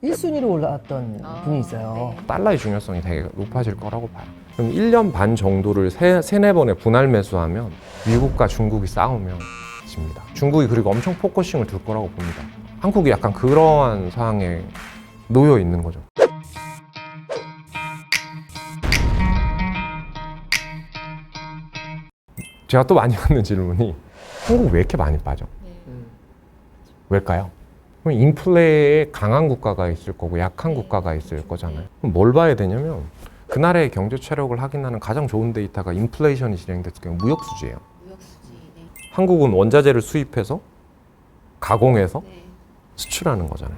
1순위로 올라왔던 분이 있어요. 네. 달러의 중요성이 되게 높아질 거라고 봐요. 그럼 1년 반 정도를 세네 번의 분할 매수하면 미국과 중국이 싸우면 집니다. 중국이 그리고 엄청 포커싱을 둘 거라고 봅니다. 한국이 약간 그러한 상황에 놓여 있는 거죠. 제가 또 많이 받는 질문이 한국 왜 이렇게 많이 빠져? 왜일까요? 그럼 인플레에 강한 국가가 있을 거고 약한 국가가 있을 거잖아요. 그럼 뭘 봐야 되냐면 그 나라의 경제 체력을 확인하는 가장 좋은 데이터가 인플레이션이 진행됐을 경우 무역 수지예요. 네. 한국은 원자재를 수입해서 가공해서 수출하는 거잖아요.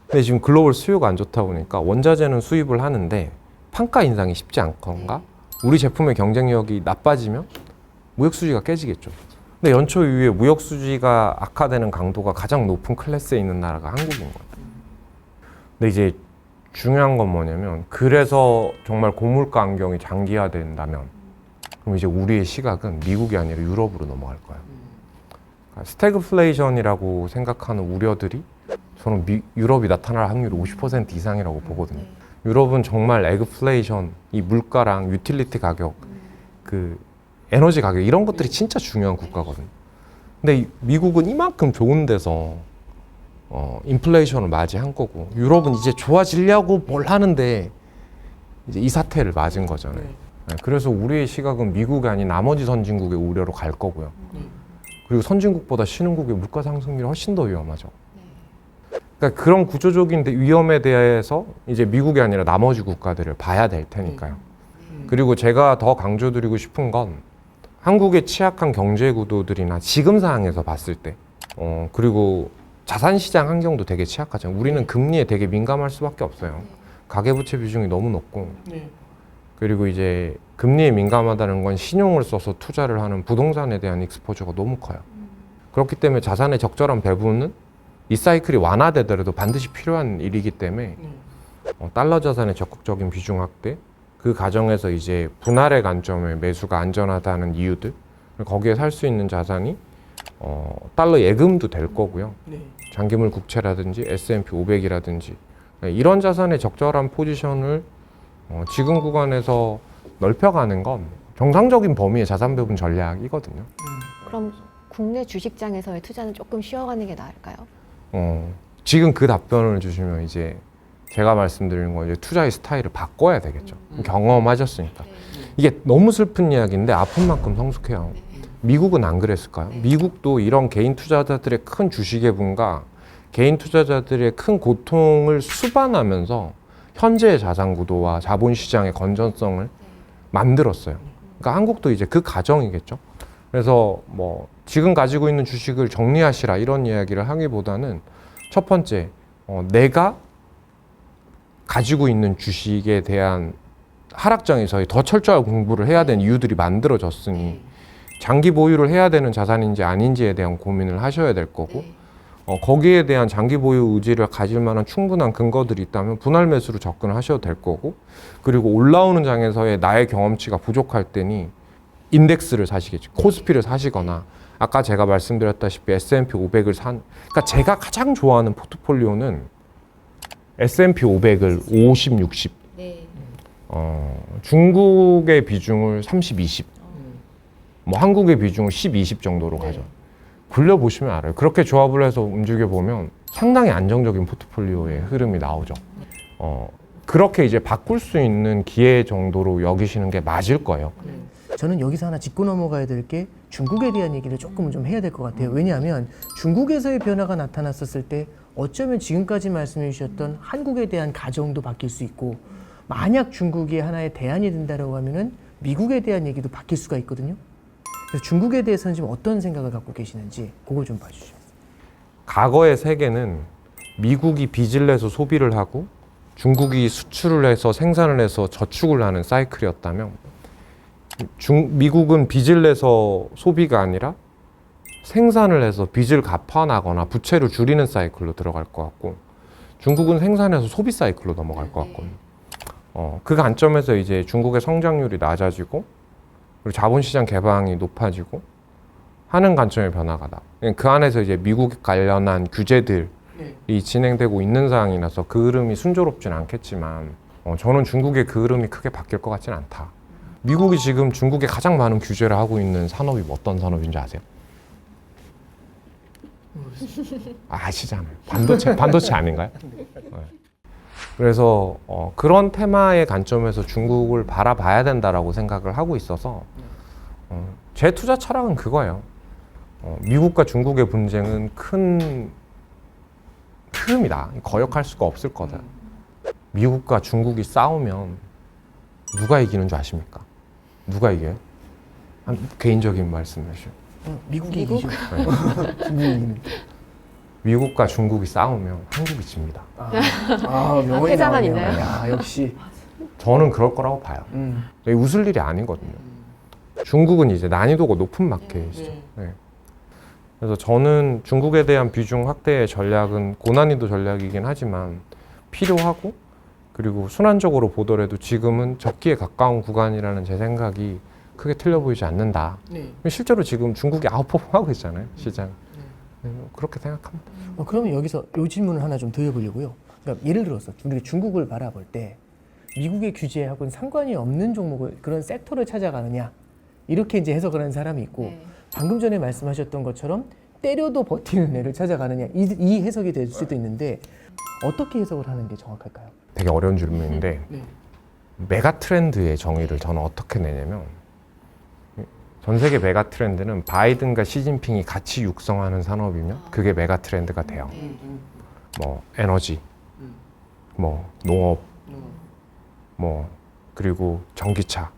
근데 지금 글로벌 수요가 안 좋다 보니까 원자재는 수입을 하는데 판가 인상이 쉽지 않건가? 우리 제품의 경쟁력이 나빠지면 무역 수지가 깨지겠죠. 근데 연초 이후에 무역 수지가 악화되는 강도가 가장 높은 클래스에 있는 나라가 한국인 거예요. 근데 이제 중요한 건 뭐냐면 그래서 정말 고물가 안경이 장기화된다면 그럼 이제 우리의 시각은 미국이 아니라 유럽으로 넘어갈 거예요. 그러니까 스태그플레이션이라고 생각하는 우려들이 저는 유럽이 나타날 확률이 50% 이상이라고 보거든요. 유럽은 정말 에그플레이션, 이 물가랑 유틸리티 가격, 그 에너지 가격 이런 것들이 진짜 중요한 국가거든요. 근데 미국은 이만큼 좋은 데서 인플레이션을 맞이한 거고 유럽은 이제 좋아지려고 뭘 하는데 이제 이 사태를 맞은 거잖아요. 네, 그래서 우리의 시각은 미국이 아닌 나머지 선진국의 우려로 갈 거고요. 그리고 선진국보다 신흥국의 물가 상승률이 훨씬 더 위험하죠. 그러니까 그런 구조적인 위험에 대해서 이제 미국이 아니라 나머지 국가들을 봐야 될 테니까요. 그리고 제가 더 강조드리고 싶은 건 한국의 취약한 경제 구도들이나 지금 상황에서 봤을 때 그리고 자산시장 환경도 되게 취약하잖아요. 우리는 금리에 되게 민감할 수밖에 없어요. 가계부채 비중이 너무 높고 그리고 이제 금리에 민감하다는 건 신용을 써서 투자를 하는 부동산에 대한 익스포저가 너무 커요. 그렇기 때문에 자산의 적절한 배분은 이 사이클이 완화되더라도 반드시 필요한 일이기 때문에 달러 자산의 적극적인 비중 확대, 그 과정에서 이제 분할의 관점에 매수가 안전하다는 이유들, 거기에 살 수 있는 자산이 달러 예금도 될 거고요. 장기물 국채라든지 S&P 500이라든지 이런 자산의 적절한 포지션을 지금 구간에서 넓혀가는 건 정상적인 범위의 자산 배분 전략이거든요. 그럼 국내 주식장에서의 투자는 조금 쉬어가는 게 나을까요? 지금 그 답변을 주시면 이제 제가 말씀드리는 건 이제 투자의 스타일을 바꿔야 되겠죠. 경험하셨으니까. 이게 너무 슬픈 이야기인데 아픈 만큼 성숙해요. 미국은 안 그랬을까요? 미국도 이런 개인 투자자들의 큰 주식의 분과 개인 투자자들의 큰 고통을 수반하면서 현재의 자산 구도와 자본시장의 건전성을 만들었어요. 그러니까 한국도 이제 그 과정이겠죠. 그래서 뭐 지금 가지고 있는 주식을 정리하시라 이런 이야기를 하기보다는 첫 번째 내가 가지고 있는 주식에 대한 하락장에서 더 철저한 공부를 해야 되는 이유들이 만들어졌으니 장기 보유를 해야 되는 자산인지 아닌지에 대한 고민을 하셔야 될 거고 거기에 대한 장기 보유 의지를 가질 만한 충분한 근거들이 있다면 분할 매수로 접근을 하셔도 될 거고 그리고 올라오는 장에서의 나의 경험치가 부족할 때니 인덱스를 사시겠죠. 코스피를 사시거나 아까 제가 말씀드렸다시피 S&P 500을 그러니까 제가 가장 좋아하는 포트폴리오는 S&P 500을 50, 60 중국의 비중을 30, 20 뭐 한국의 비중을 10, 20 정도로 가죠. 굴려보시면 알아요. 그렇게 조합을 해서 움직여보면 상당히 안정적인 포트폴리오의 흐름이 나오죠. 그렇게 이제 바꿀 수 있는 기회 정도로 여기시는 게 맞을 거예요. 저는 여기서 하나 짚고 넘어가야 될 게 중국에 대한 얘기를 조금 좀 해야 될 것 같아요. 왜냐하면 중국에서의 변화가 나타났었을 때 어쩌면 지금까지 말씀해 주셨던 한국에 대한 가정도 바뀔 수 있고 만약 중국이 하나의 대안이 된다고 하면은 미국에 대한 얘기도 바뀔 수가 있거든요. 그래서 중국에 대해서는 지금 어떤 생각을 갖고 계시는지 그거 좀 봐주시죠. 과거의 세계는 미국이 빚을 내서 소비를 하고 중국이 수출을 해서 생산을 해서 저축을 하는 사이클이었다면 미국은 빚을 내서 소비가 아니라 생산을 해서 빚을 갚아나거나 부채를 줄이는 사이클로 들어갈 것 같고 중국은 생산해서 소비 사이클로 넘어갈 것 같거든요. 그 관점에서 이제 중국의 성장률이 낮아지고 그리고 자본시장 개방이 높아지고 하는 관점의 변화가 나. 그 안에서 이제 미국 관련한 규제들 진행되고 있는 상황이라서 그 흐름이 순조롭진 않겠지만 저는 중국의 그 흐름이 크게 바뀔 것 같지는 않다. 미국이 지금 중국에 가장 많은 규제를 하고 있는 산업이 어떤 산업인지 아세요? 아시잖아요. 반도체 아닌가요? 네. 그래서 그런 테마의 관점에서 중국을 바라봐야 된다라고 생각을 하고 있어서 제 투자 철학은 그거예요. 미국과 중국의 분쟁은 큰 흐름이다. 거역할 수가 없을 거다. 미국과 중국이 싸우면 누가 이기는 줄 아십니까? 누가 이겨요? 한 개인적인 말씀이시죠. 미국이 미국? 이기죠. 중국이 미국과 중국이 싸우면 한국이 집니다. 명언이 회자만 나오네요. 있나요? 야, 역시. 저는 그럴 거라고 봐요. 웃을 일이 아니거든요. 중국은 이제 난이도가 높은 마켓이죠. 네. 그래서 저는 중국에 대한 비중 확대의 전략은 고난이도 전략이긴 하지만 필요하고, 그리고 순환적으로 보더라도 지금은 적기에 가까운 구간이라는 제 생각이 크게 틀려 보이지 않는다. 실제로 지금 중국이 아웃퍼폼하고 있잖아요, 시장. 그렇게 생각합니다. 그러면 여기서 이 질문을 하나 좀 드려보려고요. 그러니까 예를 들어서 우리가 중국을 바라볼 때 미국의 규제하고는 상관이 없는 종목을, 그런 섹터를 찾아가느냐, 이렇게 이제 해석을 하는 사람이 있고, 방금 전에 말씀하셨던 것처럼 때려도 버티는 애를 찾아가느냐, 이 해석이 될 수도 있는데 어떻게 해석을 하는 게 정확할까요? 되게 어려운 질문인데 메가 트렌드의 정의를 저는 어떻게 내냐면, 전 세계 메가 트렌드는 바이든과 시진핑이 같이 육성하는 산업이면 그게 메가 트렌드가 돼요. 뭐 에너지, 뭐 농업, 뭐 그리고 전기차,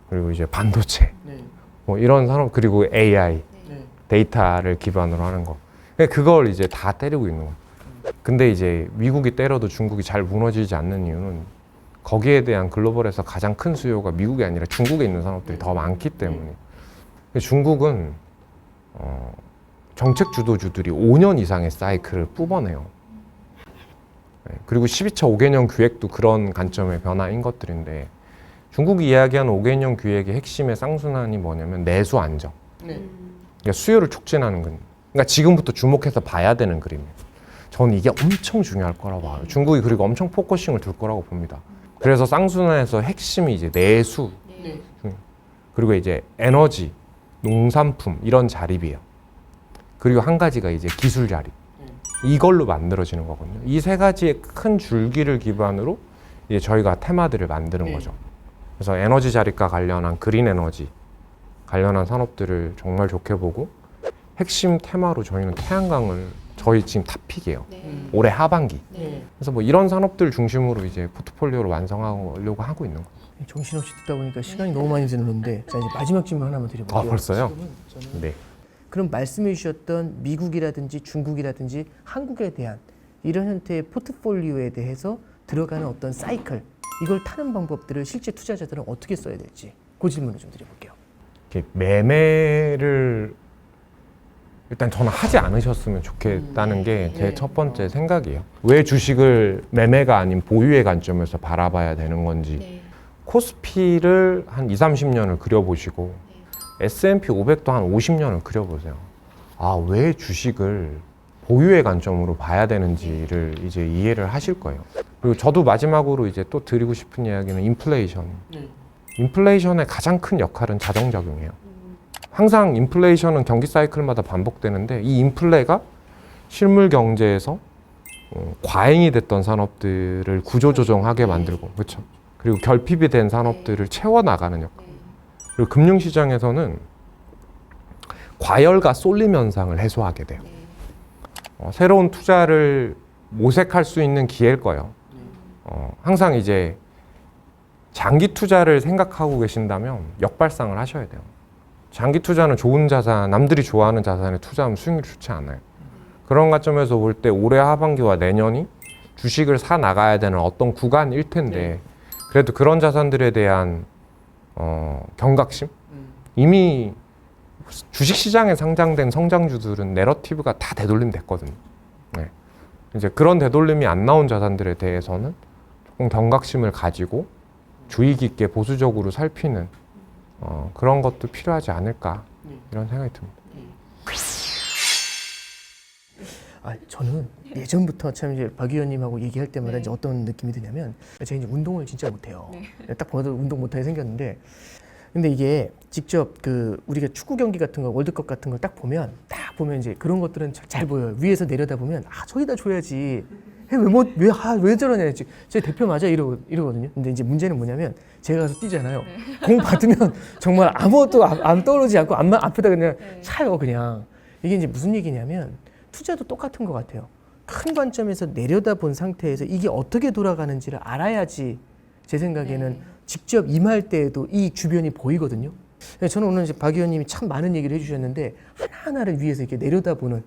그리고 이제 반도체, 뭐 이런 산업, 그리고 AI, 데이터를 기반으로 하는 거. 그걸 이제 다 때리고 있는 거예요. 근데 이제 미국이 때려도 중국이 잘 무너지지 않는 이유는 거기에 대한 글로벌에서 가장 큰 수요가 미국이 아니라 중국에 있는 산업들이 더 많기 때문에. 중국은 정책 주도주들이 5년 이상의 사이클을 뽑아내요. 그리고 12차 5개년 기획도 그런 관점의 변화인 것들인데, 중국이 이야기하는 5개년 기획의 핵심의 쌍순환이 뭐냐면 내수 안정. 그러니까 수요를 촉진하는 건. 그러니까 지금부터 주목해서 봐야 되는 그림이에요. 저는 이게 엄청 중요할 거라고 봐요. 중국이 그리고 엄청 포커싱을 둘 거라고 봅니다. 그래서 쌍순환에서 핵심이 이제 내수, 그리고 이제 에너지, 농산품 이런 자립이에요. 그리고 한 가지가 이제 기술 자립. 이걸로 만들어지는 거거든요. 이 세 가지의 큰 줄기를 기반으로 이제 저희가 테마들을 만드는 거죠. 그래서 에너지 자립과 관련한 그린 에너지 관련한 산업들을 정말 좋게 보고, 핵심 테마로 저희는 태양광을 저희 지금 탑픽이에요. 올해 하반기. 그래서 뭐 이런 산업들 중심으로 이제 포트폴리오를 완성하려고 하고 있는 거예요. 정신없이 듣다 보니까 시간이 너무 많이 지났는데, 자, 이제 마지막 질문 하나만 드려볼게요. 벌써요? 네. 그럼 말씀해 주셨던 미국이라든지 중국이라든지 한국에 대한 이런 형태의 포트폴리오에 대해서 들어가는 어떤 사이클, 이걸 타는 방법들을 실제 투자자들은 어떻게 써야 될지, 그 질문을 좀 드려볼게요. 이렇게 매매를 일단 저는 하지 않으셨으면 좋겠다는 게 제 첫 번째 생각이에요. 왜 주식을 매매가 아닌 보유의 관점에서 바라봐야 되는 건지. 코스피를 한 20, 30년을 그려보시고 S&P 500도 한 50년을 그려보세요. 아, 왜 주식을 보유의 관점으로 봐야 되는지를 이제 이해를 하실 거예요. 그리고 저도 마지막으로 이제 또 드리고 싶은 이야기는 인플레이션. 인플레이션의 가장 큰 역할은 자정작용이에요. 항상 인플레이션은 경기 사이클마다 반복되는데, 이 인플레가 실물 경제에서 과잉이 됐던 산업들을 구조조정하게 만들고, 그렇죠. 그리고 결핍이 된 산업들을 채워나가는 역할. 그리고 금융시장에서는 과열과 쏠림 현상을 해소하게 돼요. 새로운 투자를 모색할 수 있는 기회일 거예요. 항상 이제 장기 투자를 생각하고 계신다면 역발상을 하셔야 돼요. 장기 투자는 좋은 자산, 남들이 좋아하는 자산에 투자하면 수익률이 좋지 않아요. 그런 관점에서 볼 때 올해 하반기와 내년이 주식을 사 나가야 되는 어떤 구간일 텐데, 그래도 그런 자산들에 대한 경각심? 이미 주식시장에 상장된 성장주들은 내러티브가 다 되돌림 됐거든요. 네. 이제 그런 되돌림이 안 나온 자산들에 대해서는 조금 경각심을 가지고 주의 깊게 보수적으로 살피는 그런 것도 필요하지 않을까, 이런 생각이 듭니다. 저는 예전부터 참 이제 박 의원님하고 얘기할 때마다 이제 어떤 느낌이 드냐면 제가 이제 운동을 진짜 못해요. 딱 봐도 운동 못하게 생겼는데 근데 이게 직접 그 우리가 축구 경기 같은 거 월드컵 같은 걸 딱 보면 이제 그런 것들은 잘 보여요. 위에서 내려다 보면 저기다 줘야지. 왜 저러냐. 제 대표 맞아 이러거든요. 근데 이제 문제는 뭐냐면 제가 가서 뛰잖아요. 공 받으면 정말 아무것도 안 떠오르지 않고 앞에다 그냥 차요 그냥. 이게 이제 무슨 얘기냐면 투자도 똑같은 것 같아요. 큰 관점에서 내려다본 상태에서 이게 어떻게 돌아가는지를 알아야지 제 생각에는 직접 임할 때에도 이 주변이 보이거든요. 저는 오늘 이제 박 의원님이 참 많은 얘기를 해주셨는데 하나하나를 위해서 이렇게 내려다보는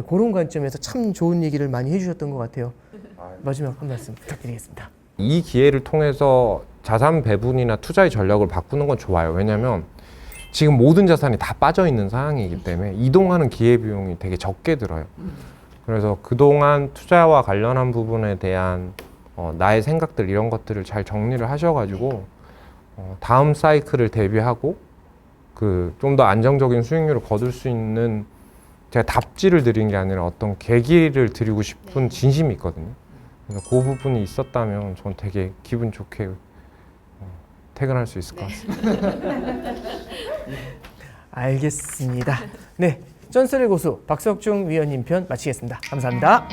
그런 관점에서 참 좋은 얘기를 많이 해주셨던 것 같아요. 마지막 한 말씀 부탁드리겠습니다. 이 기회를 통해서 자산 배분이나 투자의 전략을 바꾸는 건 좋아요. 왜냐하면 지금 모든 자산이 다 빠져 있는 상황이기 때문에 이동하는 기회비용이 되게 적게 들어요. 그래서 그동안 투자와 관련한 부분에 대한 나의 생각들 이런 것들을 잘 정리를 하셔가지고 다음 사이클을 대비하고 그 좀 더 안정적인 수익률을 거둘 수 있는 제가 답지를 드린 게 아니라 어떤 계기를 드리고 싶은 진심이 있거든요. 그래서 그 부분이 있었다면 전 되게 기분 좋게 퇴근할 수 있을 것 같습니다. 알겠습니다. 네, 전설의 고수 박석중 위원님 편 마치겠습니다. 감사합니다.